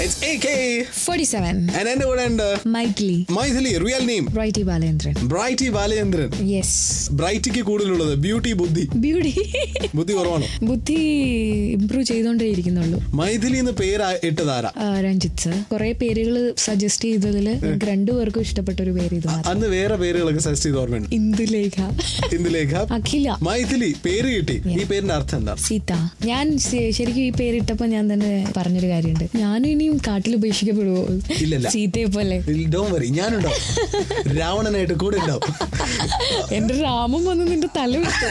It's AK 47. and എന്റെ കൂടെ ഉണ്ട് Maithili. Real name Brighty Balendran. Yes. ബ്രൈറ്റിക്ക് കൂടുതലുള്ളത് ബുദ്ധി കുറവാണോ? ബുദ്ധി ഇംപ്രൂവ് ചെയ്തോണ്ടേയിരിക്കുന്നുള്ളൂ. മൈഥിലി എന്ന് പേര് ഇട്ടതാരാ? രഞ്ജിത്ത് സർ. കുറെ പേരുകൾ സജസ്റ്റ് ചെയ്തതിൽ എനിക്ക് രണ്ടുപേർക്കും ഇഷ്ടപ്പെട്ട ഒരു പേര് ഇത്. അന്ന് വേറെ പേരുകളൊക്കെ സജസ്റ്റ് ചെയ്ത് ഓർമ്മയുണ്ട്. ഇന്ദുലേഖ, അഖില. മൈഥിലി പേര് കിട്ടി. ഈ പേരിന്റെ അർത്ഥം എന്താ? സീത. ഞാൻ ശരിക്കും ഈ പേരിട്ടപ്പോ ഞാൻ തന്നെ പറഞ്ഞൊരു കാര്യമുണ്ട്, ഞാനും ഇനിയും കാട്ടിൽ ഉപേക്ഷിക്കപ്പെടുവോ സീതയെ പോലെ? ഞാനുണ്ടോ രാവണനായിട്ട് കൂടെ ഉണ്ടാവും. എന്റെ രാമം വന്ന് നിന്റെ തല വിട്ടു.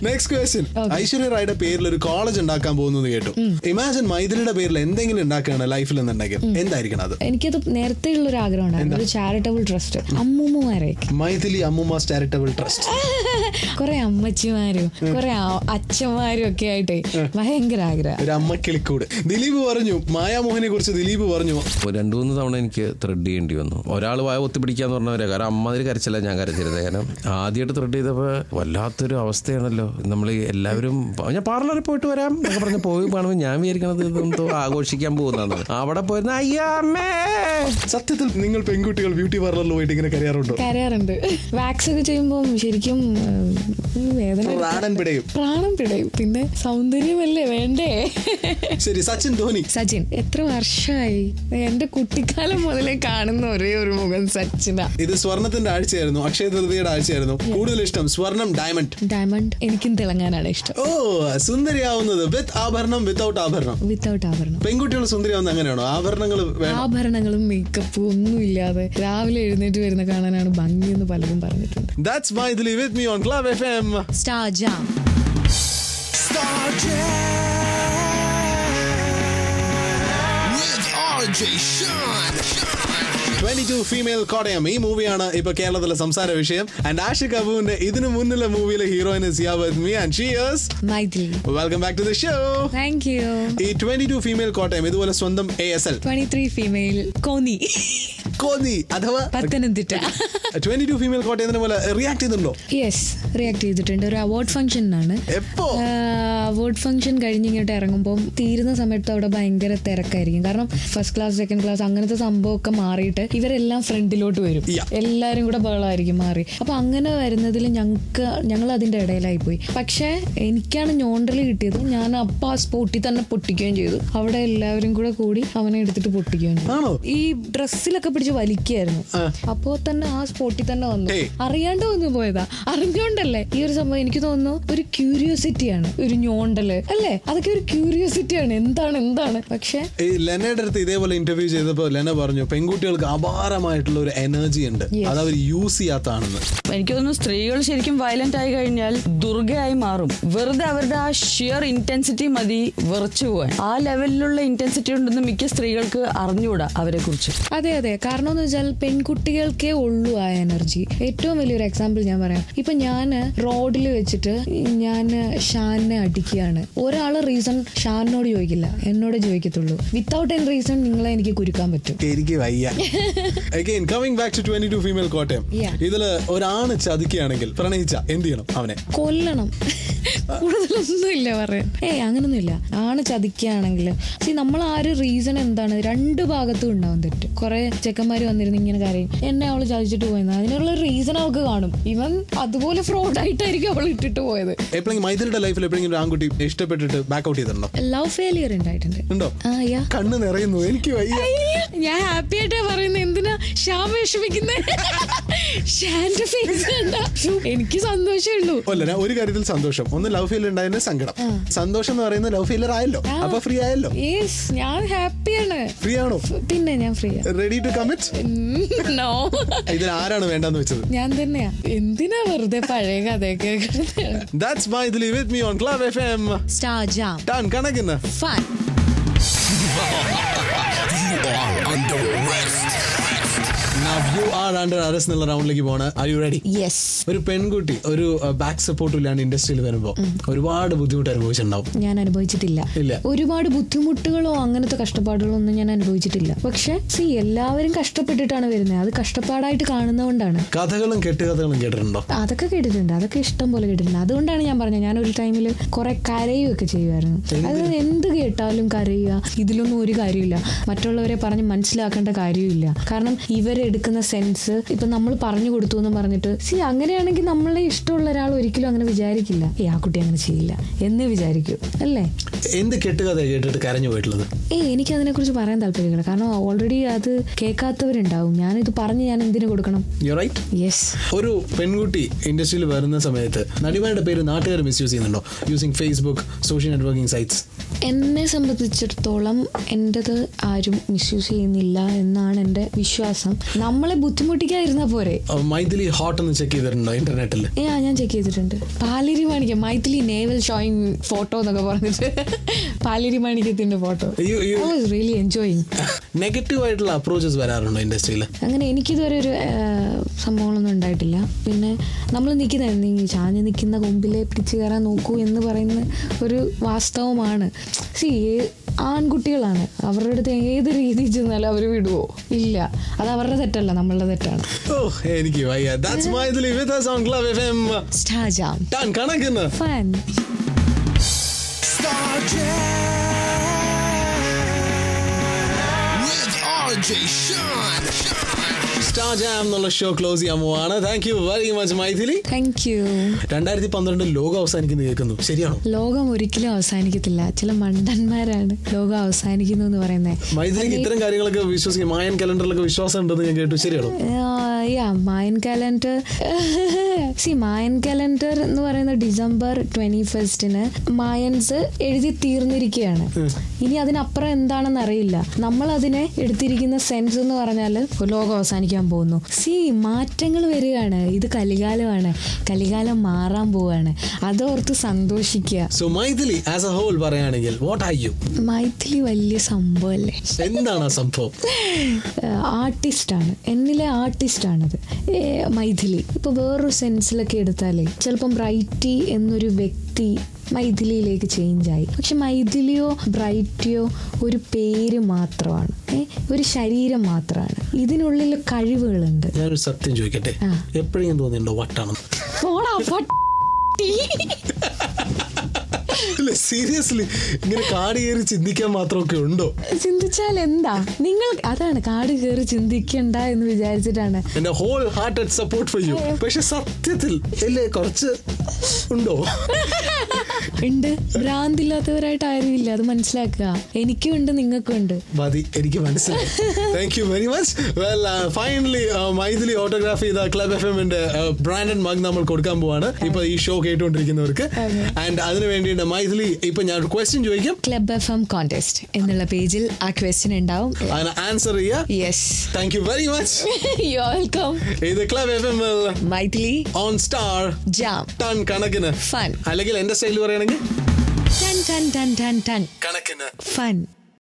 Next question. ഐശ്വര്യ റായുടെ പേരിൽ ഒരു കോളേജ് ഉണ്ടാക്കാൻ പോകുന്നത് കേട്ടു. ഇമാജിൻ മൈഥിലിയുടെ പേരിൽ എന്തെങ്കിലും ഉണ്ടാക്കുകയാണ് ലൈഫിൽ എന്നുണ്ടെങ്കിൽ എന്തായിരിക്കണം അത്? എനിക്കത് നേരത്തെ ഉള്ള ഒരു ആഗ്രഹം ഉണ്ടായിരുന്നു, ഒരു ചാരിറ്റബിൾ ട്രസ്റ്റ്. അമ്മൂമ്മമാരെ മൈഥിലി അമ്മൂമാസ് ചാരിറ്റബിൾ ട്രസ്റ്റ്. കുറെ അമ്മച്ചിമാരും കുറെ അച്ഛന്മാരും ഒക്കെ ആയിട്ട് ഭയങ്കര ആഗ്രഹം. ഒരു അമ്മക്കിളിക്കൂട്. ദിലീപ് പറഞ്ഞു, മായാമോഹനെ കുറിച്ച് ദിലീപ് പറഞ്ഞു, 2-3 തവണ എനിക്ക് ത്രെഡ് ചെയ്യേണ്ടി വന്നു. ഒരാൾ വായ ഒത്തിപ്പിടിക്കാന്ന് പറഞ്ഞവരെ, കാരണം അമ്മാതിരി കരച്ചില്ല ഞാൻ കരച്ചിരുന്നത്. കാരണം ആദ്യമായിട്ട് ത്രെഡ് ചെയ്തപ്പോ വല്ലാത്തൊരു അവസ്ഥയാണല്ലോ. നമ്മൾ എല്ലാവരും ഞാൻ പാർലറിൽ പോയിട്ട് വരാം എന്നൊക്കെ പറഞ്ഞ് പോയി കാണുമ്പോൾ ഞാൻ വിചാരിക്കണത് ഇതെന്തോ ആഘോഷിക്കാൻ പോകുന്നതാണ്. അവിടെ പോയിരുന്ന അയ്യാമ്മേ. സത്യത്തിൽ നിങ്ങൾ പെൺകുട്ടികൾ ബ്യൂട്ടി പാർലറിൽ പോയിട്ട് ഇങ്ങനെ കരയാറുണ്ട്. വാക്സ് ഒക്കെ ചെയ്യുമ്പോൾ ശരിക്കും വേദന, പ്രാണം പിടയും. പിന്നെ സൗന്ദര്യമല്ലേ വേണ്ടേ? ശരി, സച്ചിൻ എത്ര വർഷമായി? എന്റെ കുട്ടിക്കാലം മുതലേ കാണുന്ന ഒരേ ഒരു മുഖം സച്ചിന. ഇത് സ്വർണത്തിന്റെ ആഴ്ചയായിരുന്നു, അക്ഷയ തൃതീയയുടെ ആഴ്ചയായിരുന്നു. കൂടുതൽ ഇഷ്ടം സ്വർണം, ഡയമണ്ട്? എനിക്കും തിളങ്ങാനാണ് ഇഷ്ടം. ഓ, സുന്ദരിയാവുന്നത് വിത്ത് ആഭരണം, വിത്തൗട്ട് ആഭരണം? പെൺകുട്ടികൾ സുന്ദരിയാവുന്നത് അങ്ങനെയാണോ? ആഭരണങ്ങളും മേക്കപ്പും ഒന്നും ഇല്ലാതെ രാവിലെ എഴുന്നേറ്റ് വരുന്ന കാണാനാണ് ഭംഗിയെന്ന് പലരും പറഞ്ഞിട്ടുണ്ട്. That's Maithili with me on Club FM. Star Jam. With RJ Sean. 22 female Kottayam. ഈ മൂവിയാണ് ഇപ്പൊ കേരളത്തിലെ സംസാര വിഷയം. ആൻഡ് ആഷിഖ് അബുവിന്റെ ഇതിനു മുന്നിലെ മൂവിയിലെ heroine is here with me and she is Maithili. Welcome back to the show. Thank you. ഈ 22 ഫീമെയിൽ കോട്ടയം ഇതുപോലെ സ്വന്തം ASL 23 ഫീമെയിൽ കോന്നി അഥവാ പത്തനംതിട്ട. 22 ഫീമെയിൽ കോട്ടയത്തിനെ പോലെ റിയാക്ട് ചെയ്തിട്ടുണ്ടോ? യെസ്, റിയാക്ട് ചെയ്തിട്ടുണ്ട്. ഒരു അവാർഡ് ഫംഗ്ഷനാണ്. അവാർഡ് ഫംഗ്ഷൻ കഴിഞ്ഞിങ്ങോട്ട് ഇറങ്ങുമ്പോൾ തീരുന്ന സമയത്ത് അവിടെ ഭയങ്കര തിരക്കായിരിക്കും. കാരണം ഫസ്റ്റ് ക്ലാസ്, സെക്കൻഡ് ക്ലാസ് അങ്ങനത്തെ സംഭവമൊക്കെ മാറിയിട്ട് ഇവരെല്ലാം ഫ്രണ്ടിലോട്ട് വരും. എല്ലാരും കൂടെ ബഹളമായിരിക്കും മാറി. അപ്പൊ അങ്ങനെ വരുന്നതിൽ ഞങ്ങൾ അതിന്റെ ഇടയിലായി പോയി. പക്ഷെ എനിക്കാണ് ഞോണ്ടൽ കിട്ടിയത്. ഞാൻ അപ്പൊ ആ സ്പോട്ടിൽ തന്നെ പൊട്ടിക്കുകയും ചെയ്തു. അവിടെ എല്ലാവരും കൂടെ കൂടി അവനെ എടുത്തിട്ട് പൊട്ടിക്കുകയും ചെയ്തു. ഈ ഡ്രസ്സിലൊക്കെ പിടിച്ച് വലിക്കായിരുന്നു. അപ്പോ തന്നെ ആ സ്പോട്ടിൽ തന്നെ വന്നു. അറിയാണ്ട് വന്നു പോയതാ, അറിഞ്ഞോണ്ടല്ലേ. ഈ ഒരു സംഭവം എനിക്ക് തോന്നുന്നു ഒരു ക്യൂരിയോസിറ്റിയാണ്, ഒരു ഞോണ്ടല് അല്ലേ? അതൊക്കെ ഒരു ക്യൂരിയോസിറ്റിയാണ്. എന്താണ് പക്ഷെ ലെനയുടെ അടുത്ത് ഇതേപോലെ ഇന്റർവ്യൂ ചെയ്തപ്പോ ലെന പറഞ്ഞു പെൺകുട്ടികൾക്ക് അപാരമായിട്ടുള്ള ഒരു എനർജി ഉണ്ട്, അത് അവർ യൂസ് ചെയ്യാത്താണെന്ന്. എനിക്ക് തോന്നുന്നു സ്ത്രീകൾ ശരിക്കും വയലന്റ് ആയി കഴിഞ്ഞാൽ ദുർഗയായി മാറും. വെറുതെ അവരുടെ ആ ഷിയർ ഇന്റൻസിറ്റി മതി വിറച്ചു പോവാൻ. ആ ലെവലിലുള്ള ഇന്റൻസിറ്റി ഉണ്ടെന്ന് മിക്ക സ്ത്രീകൾക്ക് അറിഞ്ഞുകൂടാ അവരെ കുറിച്ച്. അതെ. കാരണം എന്ന് വെച്ചാൽ പെൺകുട്ടികൾക്കേ ഉള്ളൂ ആ എനർജി. ഏറ്റവും വലിയൊരു എക്സാമ്പിൾ ഞാൻ പറയാം. ഇപ്പൊ ഞാൻ റോഡിൽ വെച്ചിട്ട് ഞാൻ ഷാനെ അടിക്കുകയാണ്. ഒരാള് റീസൺ ഷാനോട് ചോദിക്കില്ല, എന്നോട് ചോദിക്കത്തുള്ളൂ. വിത്തൗട്ട് എൻ റീസൺ നിങ്ങളെ എനിക്ക് കുരുക്കാൻ പറ്റും. എനിക്ക് വയ്യ. Again, coming back to 22 female Kottayam. ഇതില് ഒരാണ് ചതിക്കുകയാണെങ്കിൽ പ്രണയിച്ച എന്ത് ചെയ്യണം? അവനെ കൊല്ലണം. കൂടുതലൊന്നുമില്ല പറയാൻ. അങ്ങനൊന്നുമില്ല. ആണ് ചതിക്കുകയാണെങ്കിൽ നമ്മൾ ആ ഒരു റീസൺ എന്താണ്, രണ്ട് ഭാഗത്തും ഉണ്ടാവും തെറ്റ്. കുറെ ചെക്കന്മാര് വന്നിരുന്നു ഇങ്ങനെ കാര്യം എന്നെ അവള് ചതിച്ചിട്ട് പോയെന്ന്, അതിനുള്ള റീസൺ അവൾക്ക് കാണും. ഇവൻ അതുപോലെ ഫ്രോഡ് ആയിട്ടായിരിക്കും അവൾ ഇട്ടിട്ട് പോയത്. എപ്പോഴെങ്കിലും മൈഥിലിയുടെ ലൈഫിൽ എപ്പോഴെങ്കിലും ആൺകുട്ടി ഇഷ്ടപ്പെട്ടിട്ട് ബാക്ക് ഔട്ട് ചെയ്തിട്ടുണ്ടോ? ലവ് ഫെയിലിയർ ഉണ്ടായിട്ടുണ്ടോ? കണ്ണ് നിറയുന്നു. എനിക്ക് വയ്യ. ഞാൻ ഹാപ്പി ആയിട്ടാ പറയുന്നത്. എന്തിനാ ഷാം വിഷമിക്കുന്നേ? ഷാന്റെ ഫേസ് കണ്ടാ എനിക്ക് സന്തോഷമേ ഉള്ളൂ. അല്ല, ഒരു കാര്യത്തിൽ സന്തോഷം. ഒന്ന് ലവ് ഫെയിലിയർ ഉണ്ടായതിന്റെ സങ്കടം. സന്തോഷം എന്ന് പറയുന്നത് ലവ് ഫെയിലിയർ ആയല്ലോ, അപ്പൊ ഫ്രീ ആയല്ലോ. ഞാൻ ഹാപ്പിയാണ്. ഫ്രീ ആണോ? പിന്നെ ഞാൻ free. Ready to commit? No. ഇതിൽ ആരാണ് വേണ്ടെന്ന് വെച്ചത്? ഞാൻ തന്നെയാ. എന്തിനാ വെറുതെ പഴയ കഥയൊക്കെ? That's Maithili with me on Club FM. Star Jam. Done. Kanakina. Fun. You are under arrest. Now you are under arrest എന്നുള്ള റൗണ്ടിലേക്ക് പോണ. Are you ready? Yes. ഒരു പെൺകുട്ടി ഒരു ബാക്ക് സപ്പോർട്ടും ഇല്ലാണ്ട് ഇൻഡസ്ട്രിയിൽ വരുമ്പോൾ ഒരുപാട് ബുദ്ധിമുട്ട് അനുഭവിച്ചിട്ടുണ്ടാവും. ഞാൻ അനുഭവിച്ചിട്ടില്ല. ഒരുപാട് ബുദ്ധിമുട്ടുകളോ അങ്ങനത്തെ കഷ്ടപ്പാടുകളോ ഒന്നും ഞാൻ അനുഭവിച്ചിട്ടില്ല. പക്ഷെ എല്ലാവരും കഷ്ടപ്പെട്ടിട്ടാണ് വരുന്നത്. അത് കഷ്ടപ്പാടായിട്ട് കാണുന്നതുകൊണ്ടാണ്. കഥകളും കെട്ടുകഥകളും കേട്ടിട്ടുണ്ടോ? അതൊക്കെ കേട്ടിട്ടുണ്ട്. അതൊക്കെ ഇഷ്ടം പോലെ കേട്ടിട്ടുണ്ട്. അതുകൊണ്ടാണ് ഞാൻ പറഞ്ഞത്, ഞാനൊരു ടൈമിൽ കുറെ കരയുമൊക്കെ ചെയ്യുമായിരുന്നു. അത് എന്ത് കേട്ടാലും കരയുക, ഇതിലൊന്നും ഒരു കാര്യമില്ല. മറ്റുള്ളവരെ പറഞ്ഞ് മനസ്സിലാക്കേണ്ട കാര്യമില്ല. കാരണം ഇവരെടുക്കുന്ന സെൻസ് ഇപ്പൊ നമ്മൾ പറഞ്ഞു കൊടുത്തു എന്ന് പറഞ്ഞിട്ട് അങ്ങനെയാണെങ്കിൽ നമ്മളെ ഇഷ്ടമുള്ള ഒരാൾ ഒരിക്കലും അങ്ങനെ വിചാരിക്കില്ല, ആ കുട്ടി അങ്ങനെ ചെയ്യില്ല എന്ന് വിചാരിക്കും അല്ലേ. എന്ത് കെട്ടുകഥ കേട്ടിട്ട് കരഞ്ഞു പോയിട്ടുള്ളത്? എനിക്ക് അതിനെ കുറിച്ച് പറയാൻ താല്പര്യമില്ല. കാരണം ഓൾറെഡി അത് കേൾക്കാത്തവരുണ്ടാവും. ഞാനിത് പറഞ്ഞ് ഞാൻ എന്തിനു കൊടുക്കണം? യെസ്. ഒരു പെൺകുട്ടി ഇൻഡസ്ട്രിയിൽ വരുന്ന സമയത്ത് നടിമാരുടെ പേര് നാട്ടുകാർ മിസ്യൂസ് ചെയ്യുന്നുണ്ടോ? Using Facebook, social networking sites. എന്നെ സംബന്ധിച്ചിടത്തോളം എന്റേത് ആരും മിസ്യൂസ് ചെയ്യുന്നില്ല എന്നാണ് എന്റെ വിശ്വാസം. നമ്മളെ ബുദ്ധിമുട്ടിക്കാതിരുന്നാ പോരെ. മൈഥിലി ഹോട്ട് എന്ന് ചെക്ക് ചെയ്തിട്ടുണ്ടോ ഇന്റർനെറ്റിൽ? ഞാൻ ചെക്ക് ചെയ്തിട്ടുണ്ട്. Paleri Manikyam Maithili navel showing photo എന്നൊക്കെ പറഞ്ഞിട്ട് പാലേരി മാണിക്യത്തിന്റെ photo. I was really enjoying. Negative ആയിട്ടുള്ള അപ്രോച്ചസ് വരാറുണ്ടോ ഇൻഡസ്ട്രിയിൽ? അങ്ങനെ എനിക്കിതുവരെ ഒരു സംഭവങ്ങളൊന്നും ഉണ്ടായിട്ടില്ല. പിന്നെ നമ്മൾ ചാഞ്ഞ് നിൽക്കുന്ന കൊമ്പിലെ പിടിച്ചു കയറാൻ നോക്കൂ എന്ന് പറയുന്ന ഒരു വാസ്തവമാണ്. ആൺകുട്ടികളാണ്, അവരുടെ അടുത്ത് ഏത് രീതിയിൽ ചെന്നാലും അവർ വിടുവോ? ഇല്ല. അത് അവരുടെ തെറ്റല്ല, നമ്മളുടെ തെറ്റാണ്. എനിക്ക് സ്റ്റാർ ജാം എന്നുള്ള ഷോ ക്ലോസ് ചെയ്യാൻ പോവാണ്. Thank you very much Mythili. Thank you. 2012 ലോകം അവസാനിക്കുന്നു കേൾക്കുന്നു, ശരിയാണോ? ലോകം ഒരിക്കലും അവസാനിക്കത്തില്ല. ചില മണ്ടന്മാരാണ് ലോകം അവസാനിക്കുന്നു എന്ന് പറയുന്നത്. മൈഥിലിക്ക് ഇത്തരം കാര്യങ്ങളൊക്കെ വിശ്വസിക്കും. മായൻ കലണ്ടറിലൊക്കെ വിശ്വാസം ഉണ്ടെന്ന് ഞാൻ കേട്ടു, ശരിയാണോ? മായൻ കലണ്ടർ മായൻ കലണ്ടർ എന്ന് പറയുന്ന December 21 മായൻസ് എഴുതി തീർന്നിരിക്കുകയാണ്. ഇനി അതിനപ്പുറം എന്താണെന്ന് അറിയില്ല. നമ്മൾ അതിനെ എടുത്തിരിക്കുന്ന സെൻസ് എന്ന് പറഞ്ഞാൽ ലോകം അവസാനിക്കാൻ പോകുന്നു. മാറ്റങ്ങൾ വരികയാണ്. ഇത് കലികാലമാണ്. കലികാലം മാറാൻ പോവാണ്. അതോർത്ത് സന്തോഷിക്കുക. മൈഥിലി ആസ് എ ഹോൾ പറയുകയാണെങ്കിൽ വാട്ട് ആർ യു? മൈഥിലി വലിയ സംഭവമല്ലേ? എന്താണ് ആ സംഭവം? ആർട്ടിസ്റ്റാണ്. എന്നിലെ ആർട്ടിസ്റ്റാണത് മൈഥിലി. ഇപ്പൊ വേറൊരു സെൻസിലൊക്കെ എടുത്താലേ ചിലപ്പം ബ്രൈറ്റി എന്നൊരു വ്യക്തി മൈഥിലിയിലേക്ക് ചേഞ്ചായി. പക്ഷെ മൈഥിലിയോ ബ്രൈറ്റിയോ ഒരു പേര് മാത്രമാണ്, ഒരു ശരീരം മാത്രമാണ്. ഇതിനുള്ളിൽ കഴിവുകളുണ്ട്. ഞാനൊരു സത്യം ചോദിക്കട്ടെ, എപ്പോഴും തോന്നിയിട്ടുണ്ടോ വട്ടാണ്? സീരിയസ്ലി ഇങ്ങനെ കാട് കയറി ചിന്തിക്കാൻ മാത്രമൊക്കെ ഉണ്ടോ? ചിന്തിച്ചാൽ എന്താ? നിങ്ങൾ അതാണ് കാട് കയറി ചിന്തിക്കണ്ട എന്ന് വിചാരിച്ചിട്ടാണ് എന്റെ whole hearted support for you. പക്ഷെ സത്യത്തിൽ അല്ലേ കുറച്ച് ഉണ്ടോ? ഉണ്ട്. ഭ്രാന്തില്ലാത്തവരായിട്ട് ആരുമില്ല, അത് മനസ്സിലാക്കുക. എനിക്കും ഉണ്ട്, നിങ്ങൾക്കും ഉണ്ട്. മതി, എനിക്ക് മനസ്സിലായി. Thank you very much. Well finally Mythili autograph ചെയ്ത ക്ലബ് FM-ന്റെ ബ്രാൻഡഡ് മഗ് നമ്മൾ കൊടുക്കാൻ പോവാണ് ഇപ്പൊ ഈ ഷോ കേട്ടുകൊണ്ടിരിക്കുന്നവർക്ക്. ആൻഡ് അതിന് വേണ്ടിയിട്ട് മൈഥിലി ഇപ്പൊ ഞാൻ ഒരു ക്വസ്റ്റ്യൻ ചോദിക്കാം. ക്ലബ് FM കോൺടെസ്റ്റ് എന്നുള്ള പേജിൽ ആ ക്വസ്റ്റ്യൻ ഉണ്ടാവും. അതിന് ആൻസർ ചെയ്യാ. Yes. Thank you very much. You are welcome. ഇത് club FM Maithili on Star Jam. Ton കണക്കിന് ഫൺ. അല്ലെങ്കിൽ എന്റെ സ്റ്റൈൽ പറയുകയാണെങ്കിൽ ton ton ton ton ton കണക്കിന് ഫൺ.